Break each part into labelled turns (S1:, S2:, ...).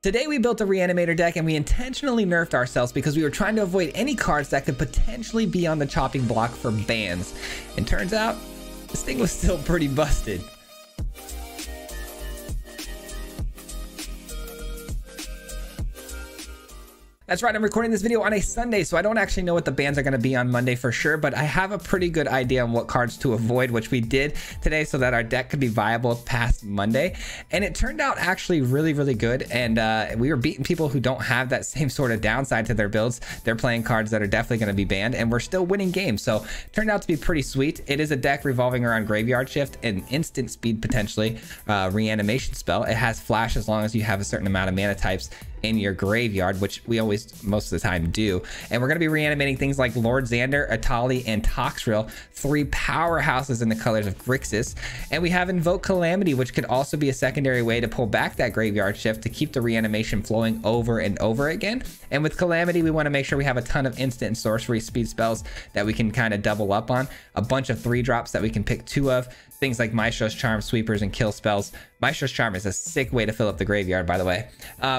S1: Today we built a reanimator deck and we intentionally nerfed ourselves because we were trying to avoid any cards that could potentially be on the chopping block for bans. And turns out, this thing was still pretty busted. That's right, I'm recording this video on a Sunday, so I don't actually know what the bans are going to be on Monday for sure, but I have a pretty good idea on what cards to avoid, which we did today so that our deck could be viable past Monday. And it turned out actually really good, and we were beating people who don't have that same sort of downside to their builds. They're playing cards that are definitely going to be banned, and we're still winning games, so it turned out to be pretty sweet. It is a deck revolving around Graveyard Shift and instant speed, potentially, reanimation spell. It has flash as long as you have a certain amount of mana types in your graveyard, which we always most of the time do. And we're going to be reanimating things like Lord Xander, Atali, and Toxrill, three powerhouses in the colors of Grixis. And we have Invoke Calamity, which could also be a secondary way to pull back that Graveyard Shift to keep the reanimation flowing over and over again. And with Calamity, we want to make sure we have a ton of instant and sorcery speed spells that we can kind of double up on, a bunch of 3-drops that we can pick 2 of, things like Maestro's Charm, Sweepers, and Kill spells. Maestro's Charm is a sick way to fill up the graveyard, by the way.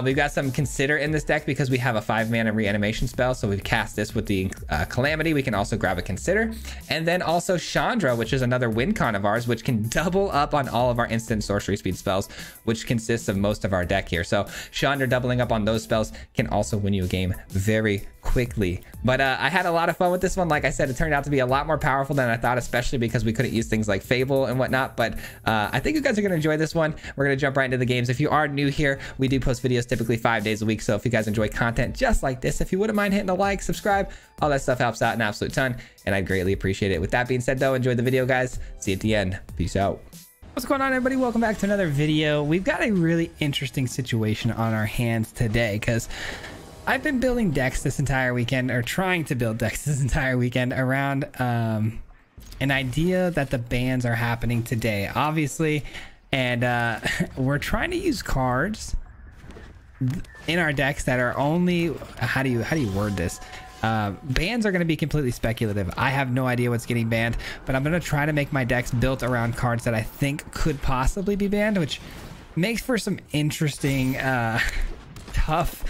S1: We've got some Consider in this deck because we have a 5-mana reanimation spell, so we've cast this with the Calamity. We can also grab a Consider. And then also Chandra, which is another win con of ours, which can double up on all of our instant sorcery speed spells, which consists of most of our deck here. So Chandra doubling up on those spells can also win you a game very quickly. But I had a lot of fun with this one. Like I said, it turned out to be a lot more powerful than I thought, especially because we couldn't use things like Fable and whatnot. But I think you guys are going to enjoy this one. We're going to jump right into the games. If you are new here, we do post videos typically 5 days a week. So if you guys enjoy content just like this, if you wouldn't mind hitting a like, subscribe, all that stuff helps out an absolute ton, and I'd greatly appreciate it. With that being said, though, enjoy the video, guys. See you at the end. Peace out. What's going on, everybody? Welcome back to another video. We've got a really interesting situation on our hands today because I've been building decks this entire weekend, or trying to build decks this entire weekend around an idea that the bans are happening today, obviously, and we're trying to use cards in our decks that are only, how do you word this? Bans are going to be completely speculative. I have no idea what's getting banned, but I'm going to try to make my decks built around cards that I think could possibly be banned, which makes for some interesting tough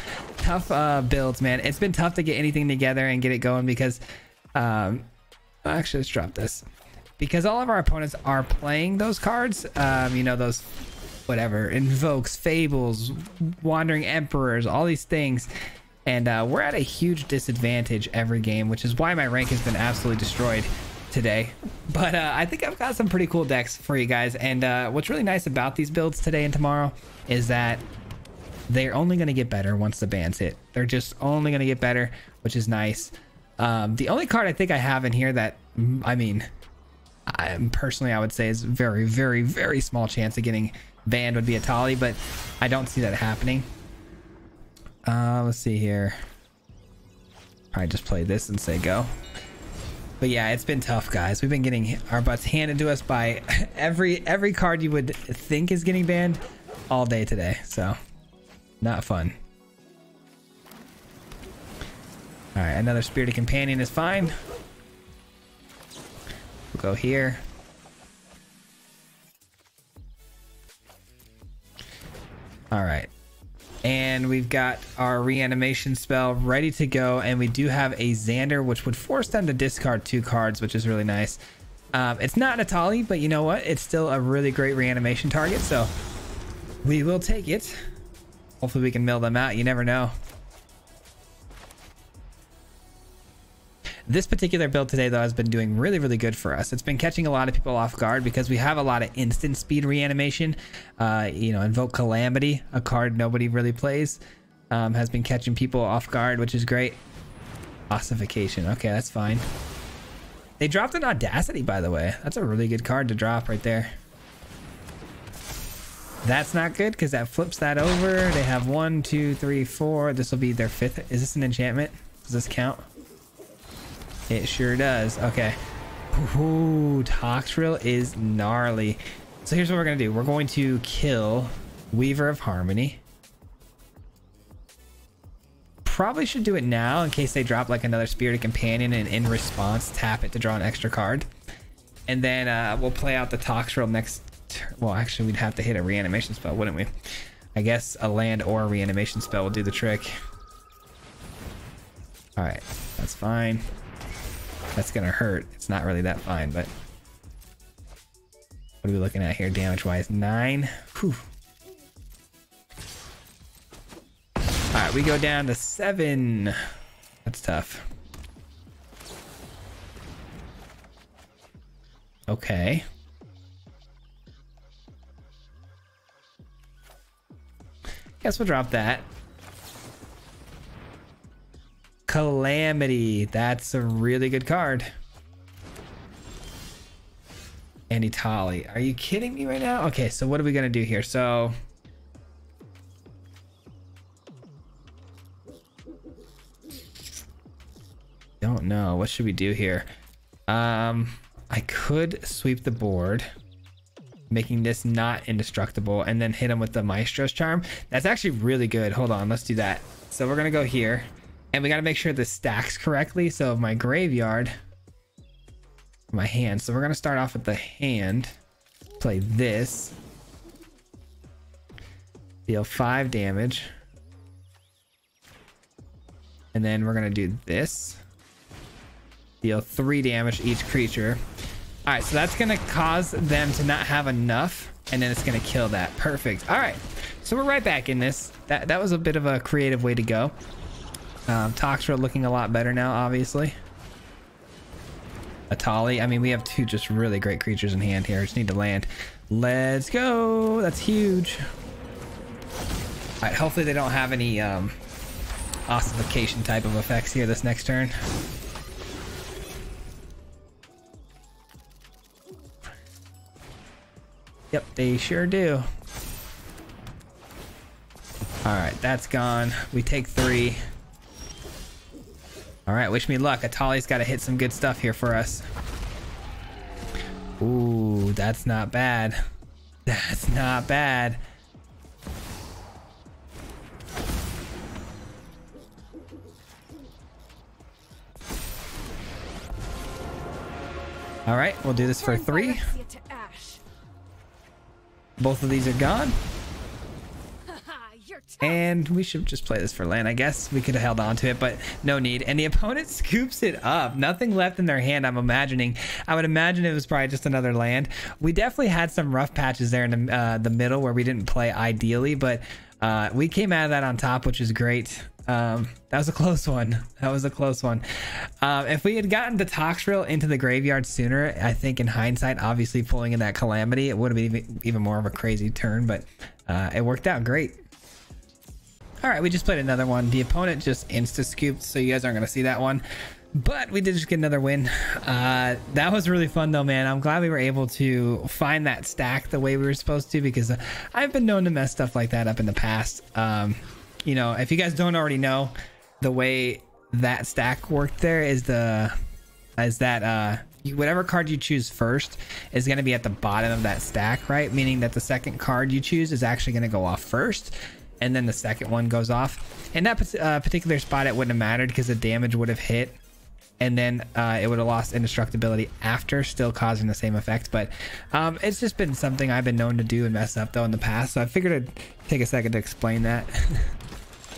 S1: builds, man. It's been tough to get anything together and get it going because actually, let's drop this, because all of our opponents are playing those cards, you know, those whatever invokes, fables, wandering emperors, all these things, and we're at a huge disadvantage every game, which is why my rank has been absolutely destroyed today. But I think I've got some pretty cool decks for you guys, and what's really nice about these builds today and tomorrow is that they're only going to get better once the bans hit. They're just only going to get better, which is nice. The only card I think I have in here that, I mean, personally I would say is very small chance of getting banned would be Atali, but I don't see that happening. Let's see here. Probably just play this and say go. But yeah, it's been tough, guys. We've been getting our butts handed to us by every card you would think is getting banned all day today, so not fun. All right, another Spirited Companion is fine. We'll go here. All right, and we've got our reanimation spell ready to go, and we do have a Xander, which would force them to discard 2 cards, which is really nice. It's not Atali, but you know what? It's still a really great reanimation target, so we will take it. Hopefully we can mill them out. You never know. This particular build today, though, has been doing really good for us. It's been catching a lot of people off guard because we have a lot of instant speed reanimation. You know, Invoke Calamity, a card nobody really plays, has been catching people off guard, which is great. Ossification. Okay, that's fine. They dropped an Audacity, by the way. That's a really good card to drop right there. That's not good because that flips that over. They have 1, 2, 3, 4. This will be their 5th. Is this an enchantment? Does this count? It sure does. Okay. Ooh, Toxrill is gnarly. So here's what we're going to do. We're going to kill Weaver of Harmony. Probably should do it now in case they drop like another Spirited Companion and in response tap it to draw an extra card. And then we'll play out the Toxrill next. Well, actually, we'd have to hit a reanimation spell, wouldn't we? I guess a land or a reanimation spell will do the trick. All right, that's fine. That's gonna hurt. It's not really that fine, but what are we looking at here damage wise? 9. Whew. All right, we go down to 7. That's tough. Okay. Guess we'll drop that. Calamity. That's a really good card. Anti-Tali. Are you kidding me right now? Okay, so what are we gonna do here? So don't know. What should we do here? I could sweep the board, making this not indestructible, and then hit him with the Maestro's Charm. That's actually really good. Hold on, let's do that. So we're gonna go here, and we gotta make sure this stacks correctly. So my graveyard, my hand. So we're gonna start off with the hand, play this, deal 5 damage, and then we're gonna do this, deal 3 damage each creature. All right, so that's gonna cause them to not have enough, and then it's gonna kill that. Perfect. All right, so we're right back in this. That was a bit of a creative way to go. Toxra looking a lot better now, obviously. Atali. I mean, we have 2 just really great creatures in hand here. Just need to land. Let's go. That's huge. All right, hopefully they don't have any ossification type of effects here this next turn. Yep, they sure do. All right, that's gone. We take 3. All right, wish me luck. Atali's got to hit some good stuff here for us. Ooh, that's not bad. That's not bad. All right, we'll do this for 3. Both of these are gone. And we should just play this for land. I guess we could have held on to it, but no need. And the opponent scoops it up. Nothing left in their hand, I'm imagining. I would imagine it was probably just another land. We definitely had some rough patches there in the middle where we didn't play ideally, but we came out of that on top, which is great. That was a close one. That was a close one. If we had gotten the Toxrill into the graveyard sooner, I think in hindsight, obviously pulling in that Calamity, it would have been even more of a crazy turn, but it worked out great. All right, we just played another one. The opponent just insta-scooped, so you guys aren't going to see that one. But we did just get another win. That was really fun, though, man. I'm glad we were able to find that stack the way we were supposed to, because I've been known to mess stuff like that up in the past. You know, if you guys don't already know, the way that stack worked there is that whatever card you choose first is going to be at the bottom of that stack, right? Meaning that the second card you choose is actually going to go off first, and then the second one goes off. In that particular spot, it wouldn't have mattered because the damage would have hit, and then it would have lost indestructibility after, still causing the same effect. But it's just been something I've been known to do and mess up, though, in the past, so I figured I'd take a second to explain that.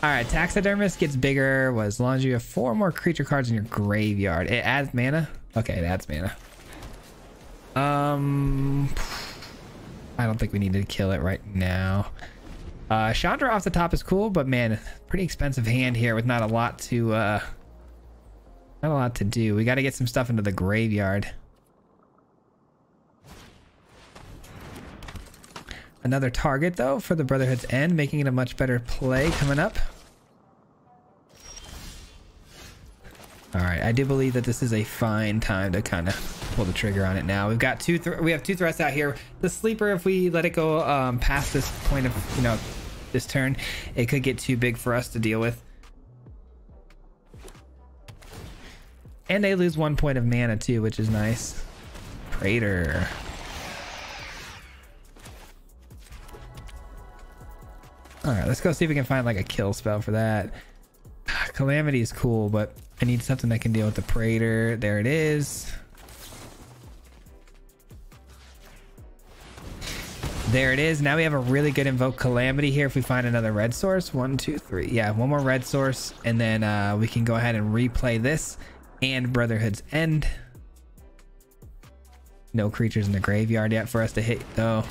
S1: All right, Taxidermist gets bigger as long as you have 4 more creature cards in your graveyard. It adds mana? Okay, it adds mana. I don't think we need to kill it right now. Chandra off the top is cool, but man, pretty expensive hand here with not a lot to do. We got to get some stuff into the graveyard. Another target though for the Brotherhood's End, making it a much better play coming up. All right, I do believe that this is a fine time to kind of pull the trigger on it now. We've got we have 2 threats out here. The sleeper, if we let it go past this point of, you know, this turn, it could get too big for us to deal with. And they lose 1 point of mana too, which is nice. Praetor. All right, let's go see if we can find like a kill spell for that. Calamity is cool, but I need something that can deal with the Praetor. There it is. There it is. Now we have a really good invoke calamity here if we find another red source. 1, 2, 3. Yeah, one more red source, and then we can go ahead and replay this and Brotherhood's End. No creatures in the graveyard yet for us to hit though.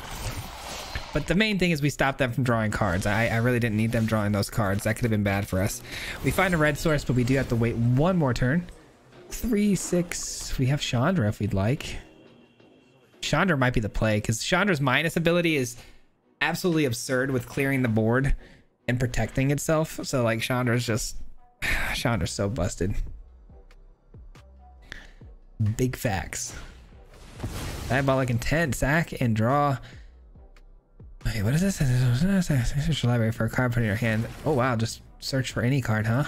S1: But the main thing is we stopped them from drawing cards. I really didn't need them drawing those cards. That could have been bad for us. We find a red source, but we do have to wait one more turn. 3, 6. We have Chandra if we'd like. Chandra might be the play because Chandra's minus ability is absolutely absurd with clearing the board and protecting itself. So like Chandra's so busted. Big facts. Diabolic Intent, sack and draw. Okay, what is this? Search your library for a card, put it in your hand. Oh wow, just search for any card, huh?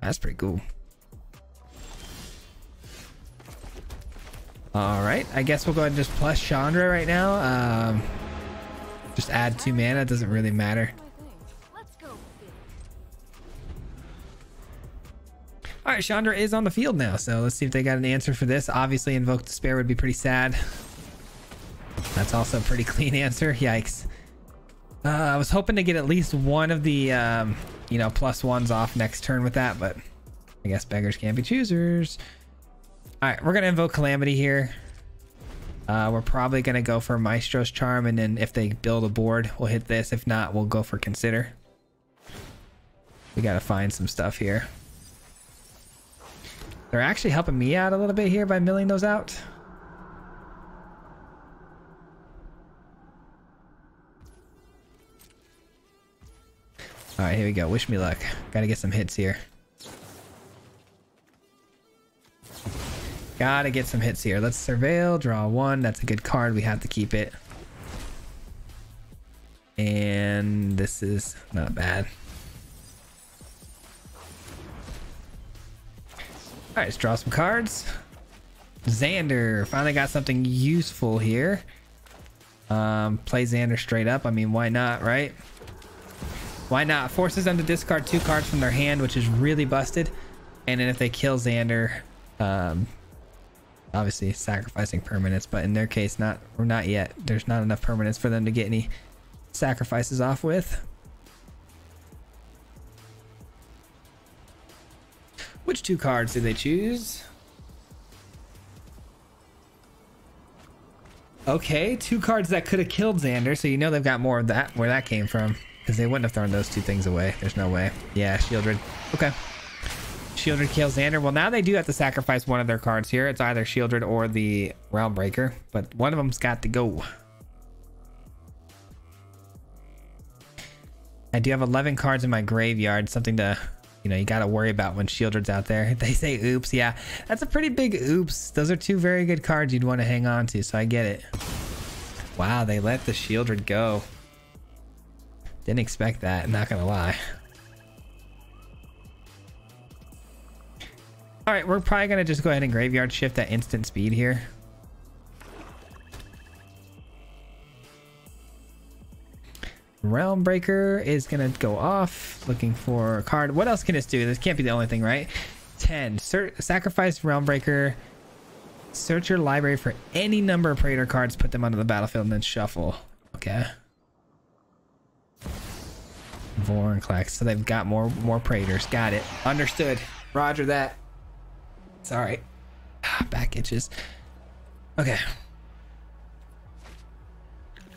S1: That's pretty cool. All right, I guess we'll go ahead and just plus Chandra right now. Just add 2 mana, it doesn't really matter. All right, Chandra is on the field now, so let's see if they got an answer for this. Obviously, Invoke Despair would be pretty sad. That's also a pretty clean answer. Yikes. I was hoping to get at least one of the, you know, +1s off next turn with that, but I guess beggars can't be choosers. All right, we're going to invoke Calamity here. We're probably going to go for Maestro's Charm, and then if they build a board, we'll hit this. If not, we'll go for Consider. We got to find some stuff here. They're actually helping me out a little bit here by milling those out. All right, here we go. Wish me luck. Got to get some hits here. Gotta get some hits here. Let's Surveil, draw 1. That's a good card. We have to keep it. And this is not bad. All right, let's draw some cards. Xander, finally got something useful here. Play Xander straight up. I mean, why not, right? Why not? Forces them to discard 2 cards from their hand, which is really busted. And then if they kill Xander, obviously sacrificing permanents, but in their case, not yet. There's not enough permanents for them to get any sacrifices off with. Which 2 cards did they choose? Okay, 2 cards that could have killed Xander, so you know they've got more of that, where that came from, because they wouldn't have thrown those 2 things away. There's no way. Yeah, Shieldred. Okay. Shieldred kills Xander. Well, now they do have to sacrifice one of their cards here. It's either Shieldred or the Realm Breaker, but one of them's got to go. I do have 11 cards in my graveyard, something to, you know, you got to worry about when Shieldred's out there. They say oops. Yeah, that's a pretty big oops. Those are 2 very good cards you'd want to hang on to, so I get it. Wow, they let the Shieldred go. Didn't expect that, not gonna lie. All right, we're probably gonna just go ahead and graveyard shift at instant speed here. Realm Breaker is gonna go off, looking for a card. What else can this do? This can't be the only thing, right? 10. Sacrifice Realm Breaker. Search your library for any number of Praetor cards, put them onto the battlefield, and then shuffle. Okay. Vorinclex. So they've got more Praetors. Got it. Understood. Roger that. Sorry. Back itches. Okay.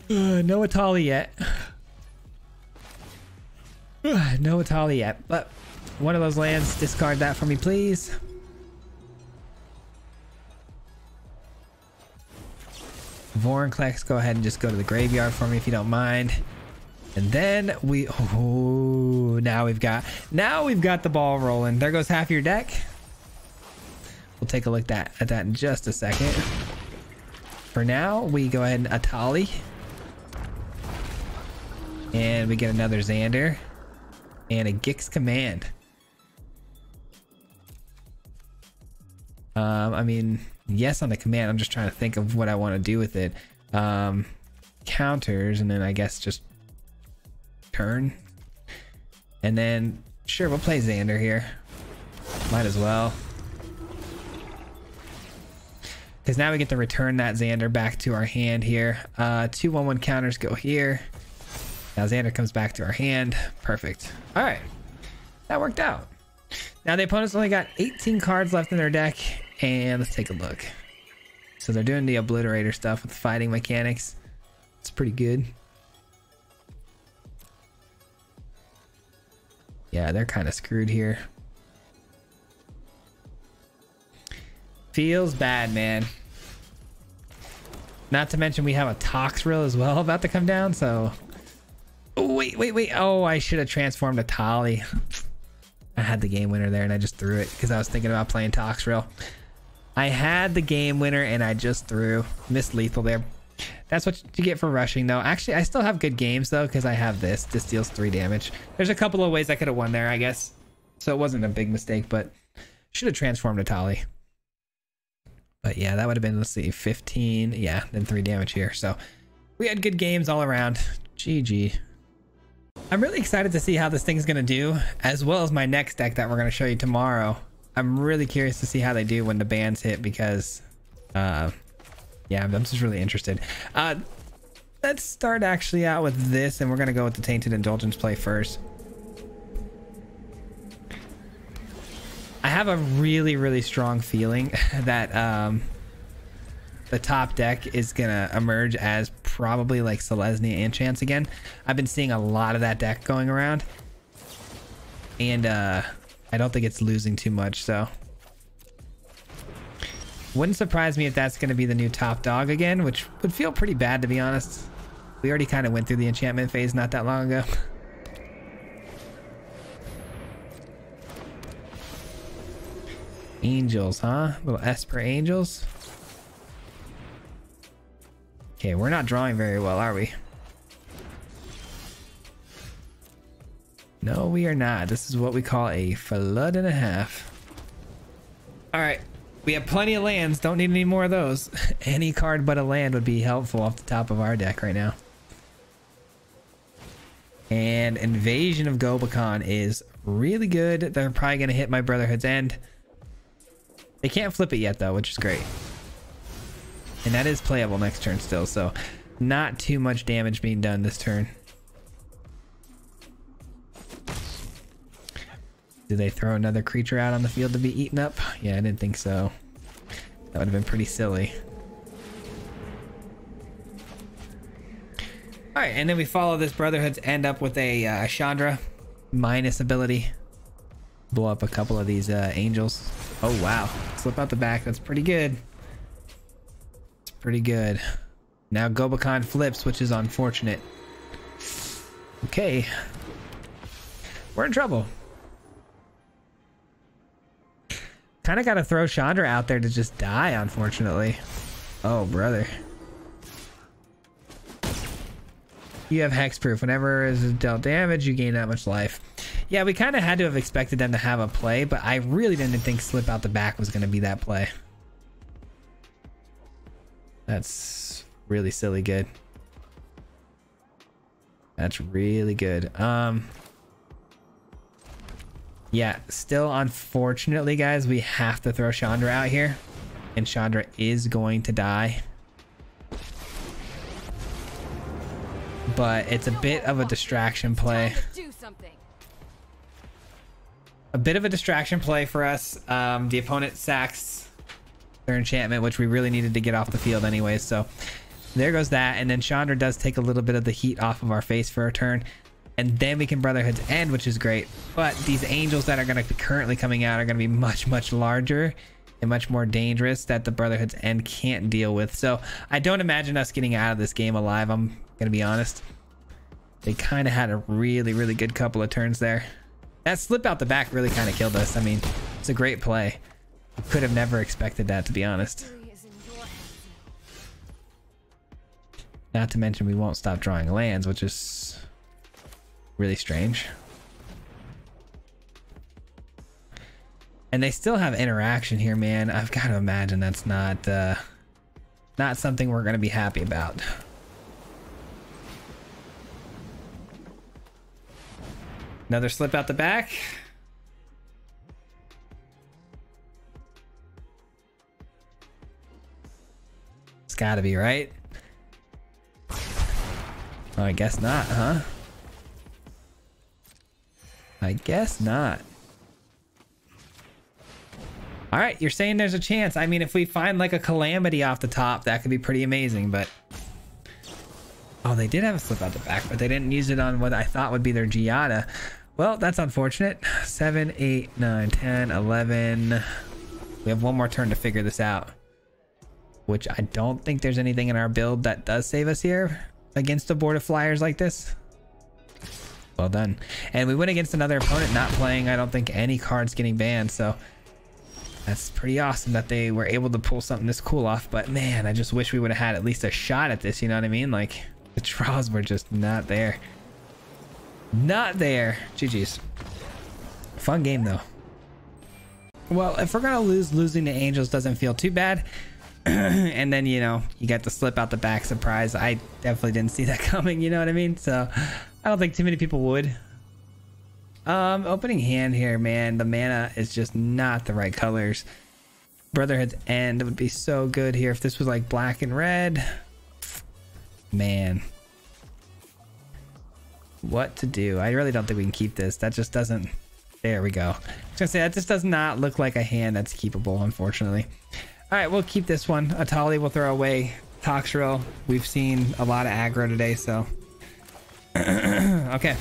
S1: No Atali yet. No Atali yet. But one of those lands, discard that for me, please. Vorinclex, go ahead and just go to the graveyard for me if you don't mind. And then we, oh, now we've got the ball rolling. There goes half your deck. We'll take a look at that in just a second. For now, we go ahead and Atali. And we get another Xander. And a Gix Command. I mean, yes on the command. I'm just trying to think of what I want to do with it. Counters, and then I guess just turn. And then, sure, we'll play Xander here. Might as well. because now we get to return that Xander back to our hand here. 2/1/1 counters go here. Now Xander comes back to our hand. Perfect. All right, that worked out. Now the opponent's only got 18 cards left in their deck, and let's take a look. So they're doing the obliterator stuff with fighting mechanics. It's pretty good. Yeah, they're kind of screwed here. Feels bad, man. Not to mention we have a Toxrill as well about to come down, so... Oh, wait. Oh, I should have transformed a Tali. I had the game winner there and I just threw it because I was thinking about playing Toxrill. I had the game winner and I just threw. Missed lethal there. That's what you get for rushing though. Actually, I still have good games though because I have this. This deals 3 damage. There's a couple of ways I could have won there, I guess. So it wasn't a big mistake, but should have transformed a Tali. But yeah, that would have been, let's see, 15. Yeah, then 3 damage here. So we had good games all around. GG. I'm really excited to see how this thing's going to do, as well as my next deck that we're going to show you tomorrow. I'm really curious to see how they do when the bans hit because, yeah, I'm just really interested. Let's start actually out with this, and we're going to go with the Tainted Indulgence play first. I have a really strong feeling that the top deck is gonna emerge as probably like Selesnya and Chance again. I've been seeing a lot of that deck going around, and I don't think it's losing too much, so wouldn't surprise me if that's gonna be the new top dog again, which would feel pretty bad to be honest. We already kind of went through the enchantment phase not that long ago. Angels, huh? Little Esper Angels. Okay, we're not drawing very well, are we? No, we are not. This is what we call a flood and a half. All right, we have plenty of lands. Don't need any more of those. Any card but a land would be helpful off the top of our deck right now. And Invasion of Gobakhan is really good. They're probably going to hit my Brotherhood's End. They can't flip it yet though, which is great. And that is playable next turn still, so not too much damage being done this turn. Do they throw another creature out on the field to be eaten up? Yeah, I didn't think so. That would have been pretty silly. All right, and then we follow this Brotherhood's End up with a Chandra minus ability. Blow up a couple of these angels. Oh wow, slip out the back. That's pretty good. It's pretty good. Now Gobakhan flips, which is unfortunate. Okay, we're in trouble. Kind of got to throw Chandra out there to just die, unfortunately. Oh brother, you have hexproof. Whenever is dealt damage, you gain that much life. Yeah, we kind of had to have expected them to have a play, but I really didn't think slip out the back was going to be that play. That's really silly good. That's really good. Yeah, still unfortunately, guys, we have to throw Chandra out here, and Chandra is going to die. But it's a bit of a distraction play. A bit of a distraction play for us. The opponent sacks their enchantment, which we really needed to get off the field anyway. So there goes that. And then Chandra does take a little bit of the heat off of our face for a turn. And then we can Brotherhood's End, which is great. But these angels that are going to be currently coming out are going to be much larger and much more dangerous that the Brotherhood's End can't deal with. So I don't imagine us getting out of this game alive. I'm going to be honest. They kind of had a really good couple of turns there. That slip out the back really kind of killed us. I mean, it's a great play. Could have never expected that, to be honest. Not to mention we won't stop drawing lands, which is really strange. And they still have interaction here, man. I've got to imagine that's not something we're going to be happy about. Another slip out the back. gotta be, right? Oh, I guess not, huh? I guess not. All right, you're saying there's a chance. I mean, if we find like a calamity off the top, that could be pretty amazing, but... Oh, they did have a slip out the back, but they didn't use it on what I thought would be their Giada. Well, that's unfortunate. 7, 8, 9, 10, 11. We have one more turn to figure this out, which I don't think there's anything in our build that does save us here against a board of flyers like this. Well done. And we went against another opponent not playing, I don't think, any cards getting banned, so that's pretty awesome that they were able to pull something this cool off. But man, I just wish we would have had at least a shot at this, you know what I mean? Like, the draws were just not there. Not there. GG's. Fun game though. Well, if we're gonna lose, losing to Angels doesn't feel too bad. And then, you know, you got the slip out the back surprise. I definitely didn't see that coming, you know what I mean? So I don't think too many people would. Opening hand here, man. The mana is just not the right colors. Brotherhood's End would be so good here if this was like black and red. Man, what to do? I really don't think we can keep this. That just doesn't... There we go. I was gonna say, that just does not look like a hand that's keepable, unfortunately. All right, we'll keep this one. Atali will throw away. Toxrill. We've seen a lot of aggro today, so... Okay.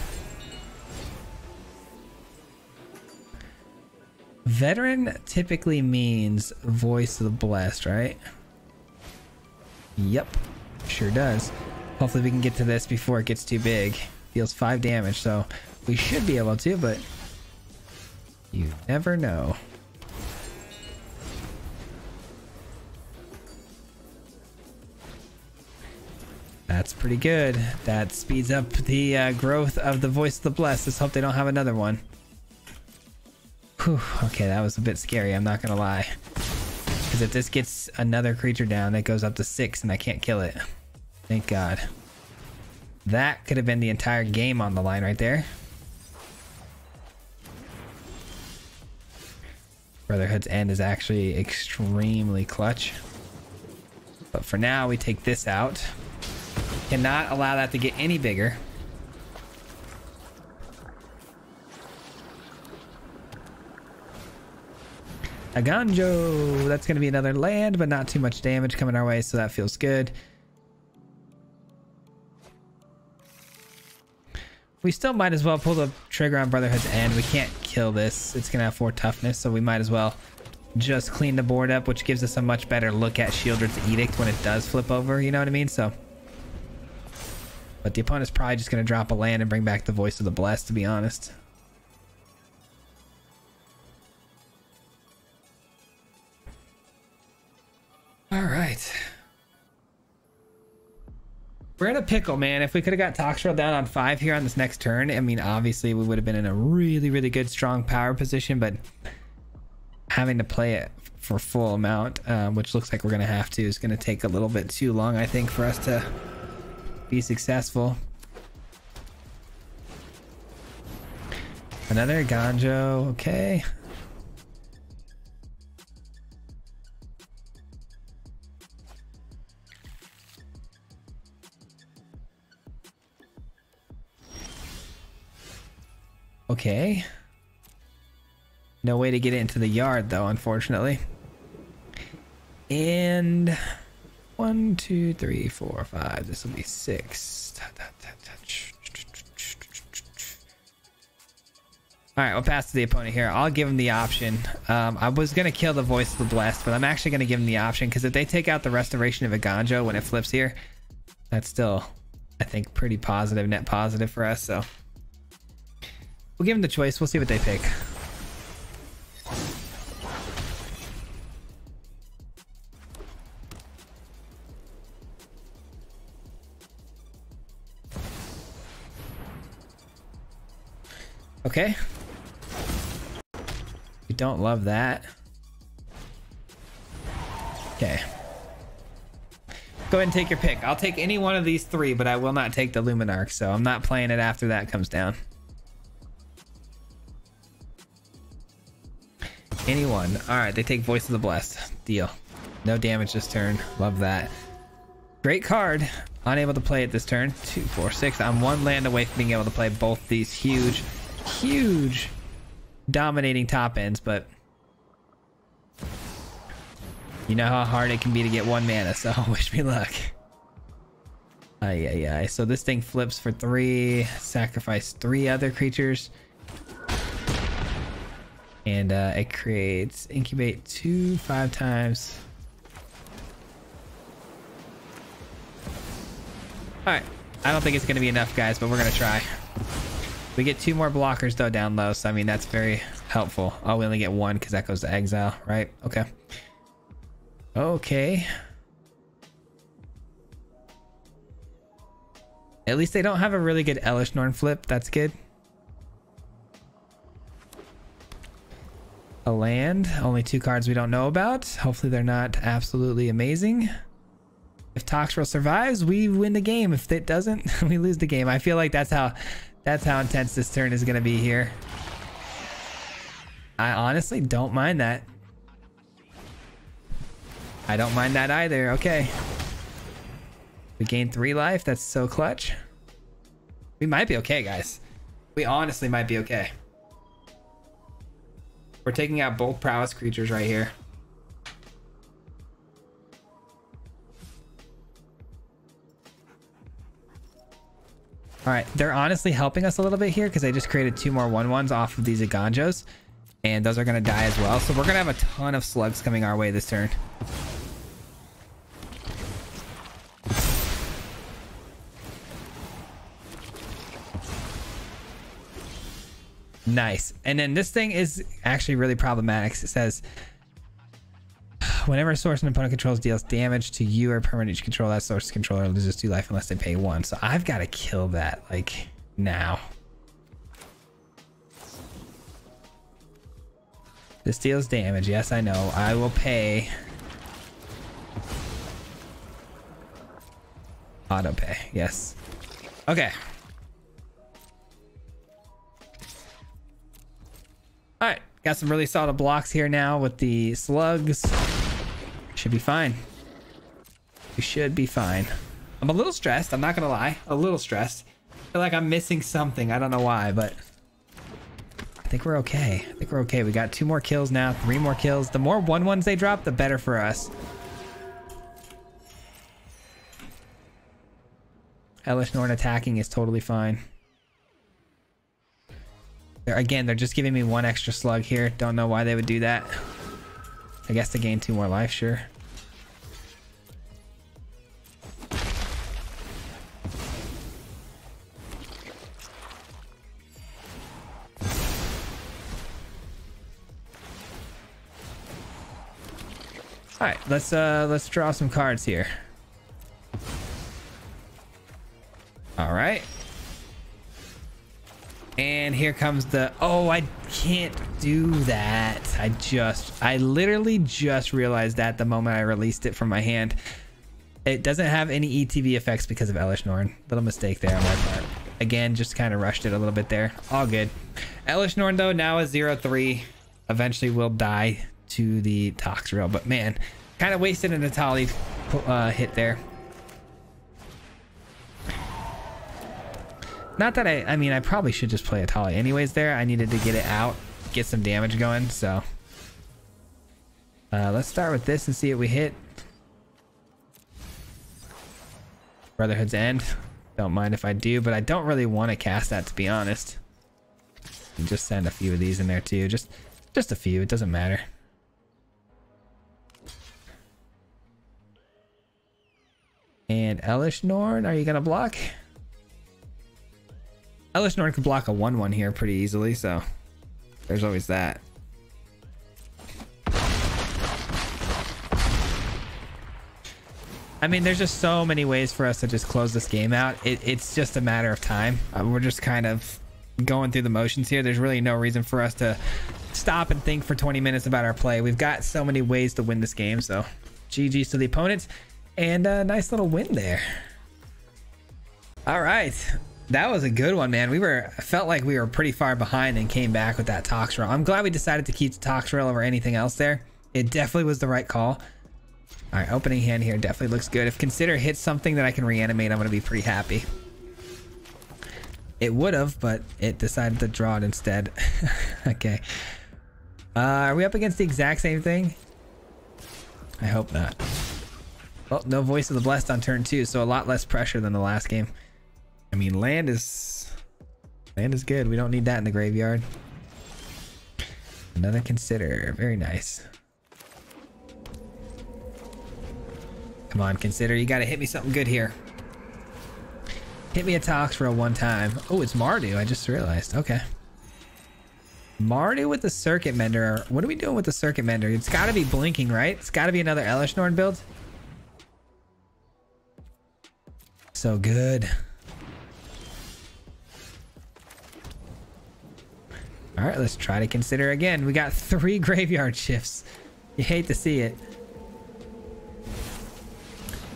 S1: Veteran typically means Voice of the Blessed, right? Yep. Sure does. Hopefully we can get to this before it gets too big. Deals 5 damage, so we should be able to, but you never know. That's pretty good. That speeds up the growth of the Voice of the Blessed. Let's hope they don't have another one. Whew, okay, that was a bit scary, I'm not gonna lie. Because if this gets another creature down, it goes up to 6 and I can't kill it. Thank God. That could have been the entire game on the line right there. Brotherhood's End is actually extremely clutch. But for now, we take this out. Cannot allow that to get any bigger. Aganjo, that's going to be another land, but not too much damage coming our way, so that feels good. We still might as well pull the trigger on Brotherhood's End. We can't kill this. It's going to have 4 toughness, so we might as well just clean the board up, which gives us a much better look at Shieldred's Edict when it does flip over, you know what I mean? So, but the opponent's probably just going to drop a land and bring back the Voice of the Blessed, to be honest. All right. We're in a pickle, man. If we could have got Toxrill down on 5 here on this next turn, I mean, obviously we would have been in a really, really good, strong power position, but having to play it for full amount, which looks like we're going to have to, is going to take a little bit too long, I think, for us to be successful. Another Ganjo, okay. Okay. No way to get it into the yard, though, unfortunately. And 1, 2, 3, 4, 5. This will be 6. All right, we'll pass to the opponent here. I'll give him the option. I was going to kill the Voice of the Blessed, but I'm actually going to give him the option because if they take out the Restoration of Aganjo when it flips here, that's still, I think, pretty positive, net positive for us. So we'll give him the choice. We'll see what they pick. Okay. We don't love that. Okay. Go ahead and take your pick. I'll take any one of these 3, but I will not take the Luminarch, so I'm not playing it after that comes down. Anyone. All right, they take Voice of the Blessed. Deal. No damage this turn. Love that. Great card. Unable to play it this turn. 2, 4, 6. I'm one land away from being able to play both these huge, huge dominating top ends, but you know how hard it can be to get 1 mana, so wish me luck. Ay. So this thing flips for 3, sacrifice 3 other creatures. And it creates incubate 2, 5 times. Alright, I don't think it's going to be enough, guys, but we're going to try. We get 2 more blockers, though, down low, so I mean, that's very helpful. Oh, we only get 1 because that goes to exile, right? Okay. Okay. At least they don't have a really good Elish Norn flip. That's good. A land. Only 2 cards we don't know about. Hopefully they're not absolutely amazing. If Toxrill survives, we win the game. If it doesn't, we lose the game. I feel like that's how intense this turn is going to be here. I honestly don't mind that. I don't mind that either. Okay. We gain 3 life. That's so clutch. We might be okay, guys. We honestly might be okay. We're taking out both prowess creatures right here. All right, they're honestly helping us a little bit here because I just created 2 more 1/1s off of these Aganjos, and those are going to die as well. So we're going to have a ton of slugs coming our way this turn. Nice. And then this thing is actually really problematic. It says, whenever a source an opponent controls deals damage to you or permanent you control, that source controller loses 2 life unless they pay 1. So I've got to kill that, like, now. This deals damage. Yes, I know. I will pay. Auto pay. Yes. Okay. All right. Got some really solid blocks here now with the slugs. Should be fine. We should be fine. I'm a little stressed. I'm not going to lie. A little stressed. I feel like I'm missing something. I don't know why, but I think we're okay. I think we're okay. We got 2 more kills now. 3 more kills. The more 1/1s they drop, the better for us. Elish Norn attacking is totally fine. Again, they're just giving me 1 extra slug here. Don't know why they would do that. I guess to gain 2 more life, sure. All right, let's draw some cards here. All right. And here comes the, oh, I can't do that. I literally just realized that the moment I released it from my hand. It doesn't have any ETB effects because of Elish Norn. Little mistake there on my part. Again, just kind of rushed it a little bit there. All good. Elish Norn, though, now is 0-3. Eventually will die to the Toxrill. But man, kind of wasted an Atali hit there. Not that I mean, I probably should just play Atali anyways there. I needed to get it out, get some damage going, so. Let's start with this and see what we hit. Brotherhood's End. Don't mind if I do, but I don't really want to cast that, to be honest. And just send a few of these in there too. Just a few, it doesn't matter. And Elish Norn, are you gonna block? Elish Norn could block a 1/1 here pretty easily, so there's always that. I mean, there's just so many ways for us to just close this game out. It's just a matter of time. We're just kind of going through the motions here. There's really no reason for us to stop and think for 20 minutes about our play. We've got so many ways to win this game, so GG's to the opponents. And a nice little win there. All right. That was a good one, man. I felt like we were pretty far behind and came back with that Toxrill. I'm glad we decided to keep the Toxrill over anything else there. It definitely was the right call. All right, opening hand here definitely looks good. If Consider hits something that I can reanimate, I'm going to be pretty happy. It would have, but it decided to draw it instead. Okay. Are we up against the exact same thing? I hope not. Well, no Voice of the Blessed on turn 2, so a lot less pressure than the last game. I mean, land is good. We don't need that in the graveyard. Another Consider. Very nice. Come on, Consider. You got to hit me something good here. Hit me a Tox for a one time. Oh, it's Mardu. I just realized. Okay. Mardu with the Circuit Mender. What are we doing with the Circuit Mender? It's got to be blinking, right? It's got to be another Elesh Norn build. So good. All right, let's try to Consider again. We got 3 graveyard shifts. You hate to see it.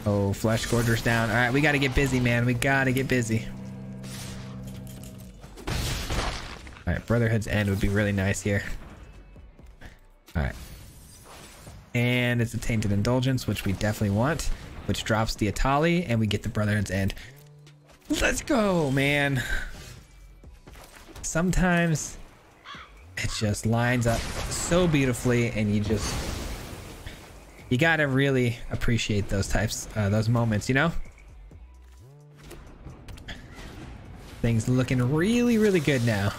S1: Oh, Flesh Gorger's down. All right, we got to get busy, man. We got to get busy. All right, Brotherhood's End would be really nice here. All right. And it's a Tainted Indulgence, which we definitely want, which drops the Atali, and we get the Brotherhood's End. Let's go, man. Sometimes it just lines up so beautifully, and you gotta really appreciate those those moments, you know? Things looking really, really good now.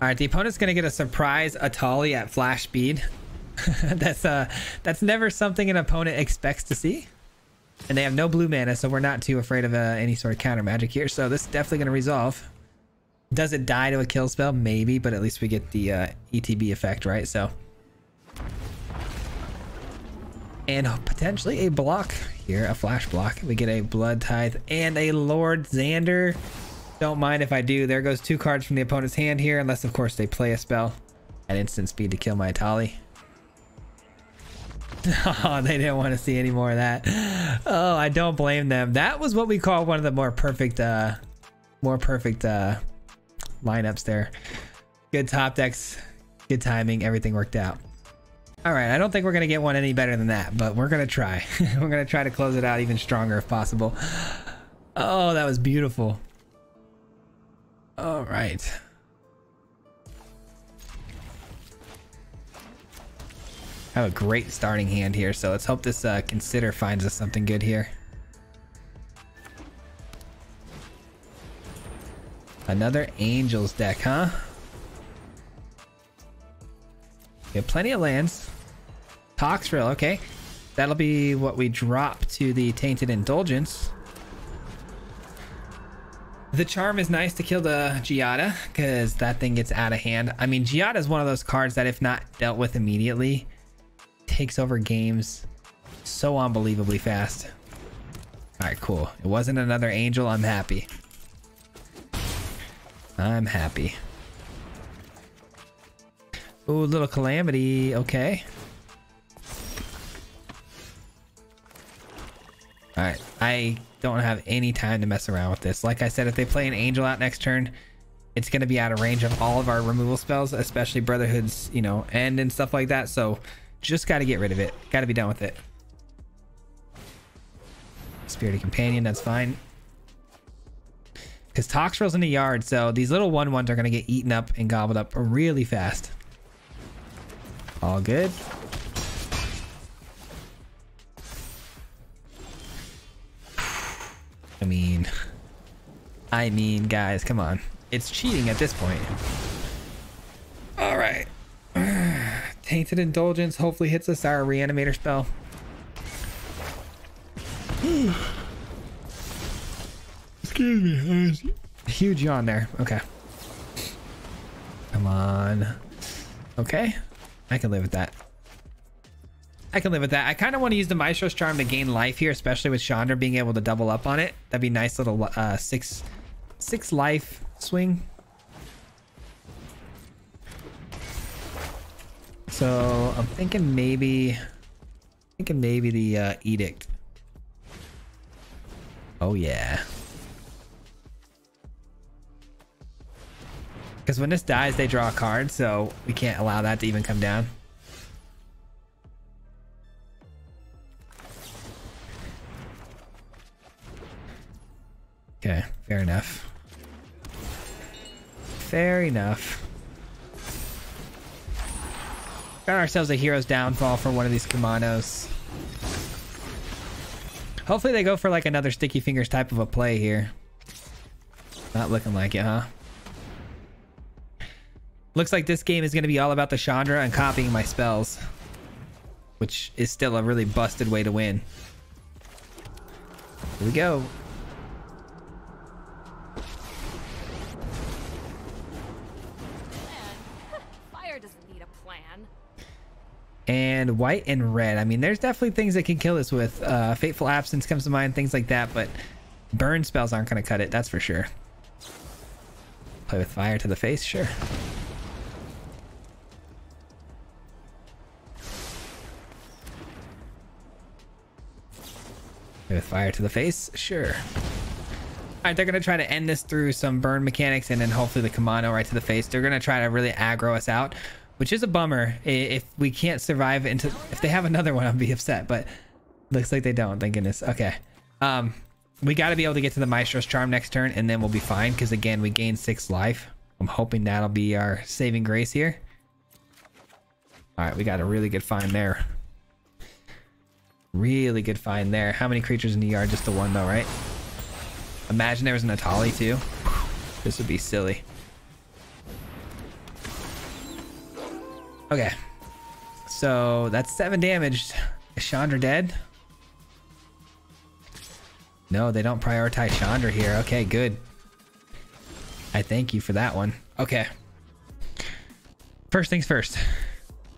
S1: All right, the opponent's gonna get a surprise Atali at flash speed. That's never something an opponent expects to see. And they have no blue mana, so we're not too afraid of any sort of counter magic here. So this is definitely gonna resolve. Does it die to a kill spell? Maybe, but at least we get the ETB effect, right? So, and potentially a block here, a flash block. We get a Blood Tithe and a Lord Xander. Don't mind if I do. There goes 2 cards from the opponent's hand here, unless of course they play a spell at instant speed to kill my Atali. Oh, they didn't want to see any more of that. Oh, I don't blame them. That was what we call one of the more perfect lineups there. Good top decks, good timing, everything worked out. All right, I don't think we're gonna get one any better than that, but we're gonna try. We're gonna try to close it out even stronger if possible. Oh, that was beautiful. All right. I have a great starting hand here, so let's hope this Consider finds us something good here. Another Angels deck, huh? We have plenty of lands. Toxrill, okay. That'll be what we drop to the Tainted Indulgence. The Charm is nice to kill the Giada, because that thing gets out of hand. I mean, Giada is one of those cards that if not dealt with immediately, takes over games so unbelievably fast. All right, cool. It wasn't another Angel. I'm happy. I'm happy. Ooh, little Calamity. Okay. All right. I don't have any time to mess around with this. Like I said, if they play an Angel out next turn, it's going to be out of range of all of our removal spells, especially Brotherhood's, you know, End and stuff like that. So just got to get rid of it. Got to be done with it. Spirited Companion, that's fine. Because Toxrill's in the yard, so these little 1/1s are going to get eaten up and gobbled up really fast. All good. I mean, guys, come on. It's cheating at this point. All right. Tainted Indulgence hopefully hits us our reanimator spell. Excuse me. Huge yawn there. Okay. Come on. Okay. I can live with that. I can live with that. I kind of want to use the Maestro's Charm to gain life here, especially with Chandra being able to double up on it. That'd be a nice little six life swing. So I'm thinking maybe the Edict. Oh yeah. Because when this dies, they draw a card, so we can't allow that to even come down. Okay, fair enough. Fair enough. Got ourselves a hero's downfall for one of these Kamanos. Hopefully they go for like another Sticky Fingers type of a play here. Not looking like it, huh? Looks like this game is going to be all about the Chandra and copying my spells, which is still a really busted way to win. Here we go.
S2: Fire doesn't need a plan.
S1: And white and red. I mean, there's definitely things that can kill this with. Fateful Absence comes to mind, things like that, but burn spells aren't going to cut it, that's for sure. Play with fire to the face, sure. With fire to the face, sure. All right, they're gonna try to end this through some burn mechanics and then hopefully the Kamano right to the face. They're gonna try to really aggro us out, which is a bummer. If we can't survive into, if they have another one, I'll be upset, but looks like they don't, thank goodness. Okay, we got to be able to get to the Maestro's Charm next turn and then we'll be fine, because again, we gain 6 life. I'm hoping that'll be our saving grace here. All right, we got a really good find there. Really good find there. How many creatures in the yard? Just the one though, right? Imagine there was an Atali too. This would be silly. Okay. So that's 7 damage. Is Chandra dead? No, they don't prioritize Chandra here. Okay, good. I thank you for that one. Okay. First things first.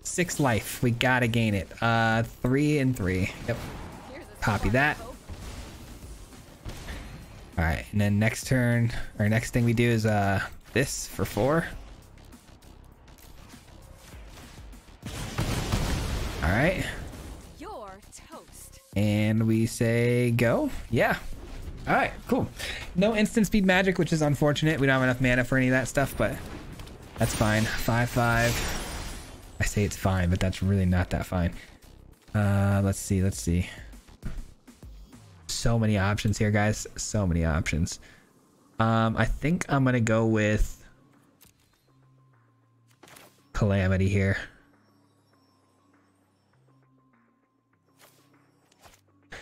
S1: 6 life. We gotta gain it. 3 and 3. Yep. Copy that. All right, and then next turn, or next thing we do is this for 4. All right.
S2: You're toast.
S1: And we say go. Yeah. All right, cool. No instant speed magic, which is unfortunate. We don't have enough mana for any of that stuff, but that's fine. 5/5. I say it's fine, but that's really not that fine. Let's see. So many options here, guys. So many options. I think I'm gonna go with Calamity here. I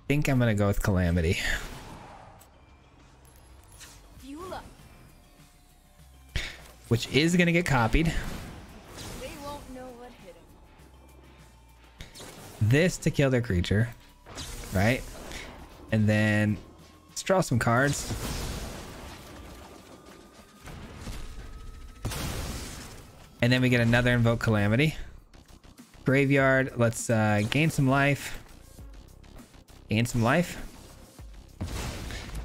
S1: think I'm gonna go with Calamity. Which is gonna get copied. This to kill their creature, right? And then let's draw some cards. And then we get another Invoke Calamity. Graveyard, let's gain some life. Gain some life.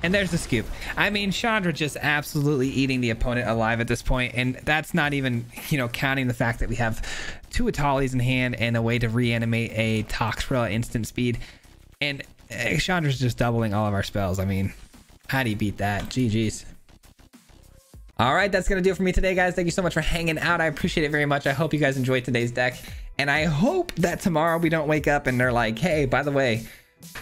S1: And there's the scoop. I mean, Chandra just absolutely eating the opponent alive at this point, and that's not even, you know, counting the fact that we have 2 Atalis in hand and a way to reanimate a Toxtrel at instant speed. And Chandra's just doubling all of our spells. I mean, how do you beat that? GG's. All right, that's gonna do it for me today, guys. Thank you so much for hanging out. I appreciate it very much. I hope you guys enjoyed today's deck, and I hope that tomorrow we don't wake up and they're like, hey, by the way,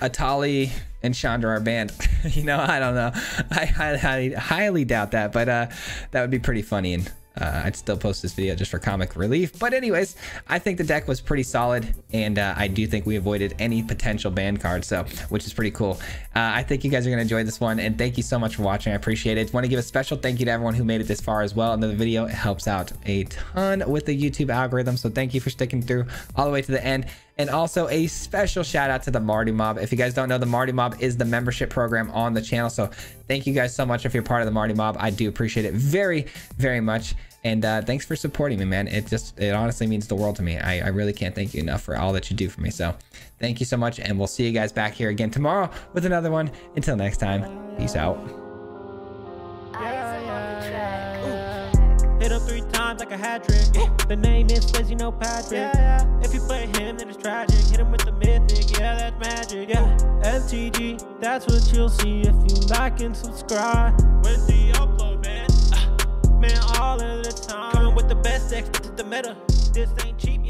S1: Atali and Chandra are banned. You know, I don't know. I highly doubt that, but that would be pretty funny, and I'd still post this video just for comic relief. But anyways, I think the deck was pretty solid, and I do think we avoided any potential ban cards, so which is pretty cool. I think you guys are gonna enjoy this one, and thank you so much for watching. I appreciate it. Want to give a special thank you to everyone who made it this far as well into the video. It helps out a ton with the YouTube algorithm, so thank you for sticking through all the way to the end. And also a special shout out to the Marty Mob. If you guys don't know, the Marty Mob is the membership program on the channel, so thank you guys so much if you're part of the Marty Mob. I do appreciate it very, very much. And thanks for supporting me, man. It honestly means the world to me. I really can't thank you enough for all that you do for me. So thank you so much, and we'll see you guys back here again tomorrow with another one. Until next time, peace out.
S3: Hit him 3 times like a hat trick. The name is Swayze, no Patrick. If you play him, then it's tragic. Hit him with the Mythic, yeah, that's magic. Yeah, MTG, that's what you'll see if you like and subscribe. Where's the upload, man? man, all of the time. Coming with the best decks, this is the meta. This ain't cheap.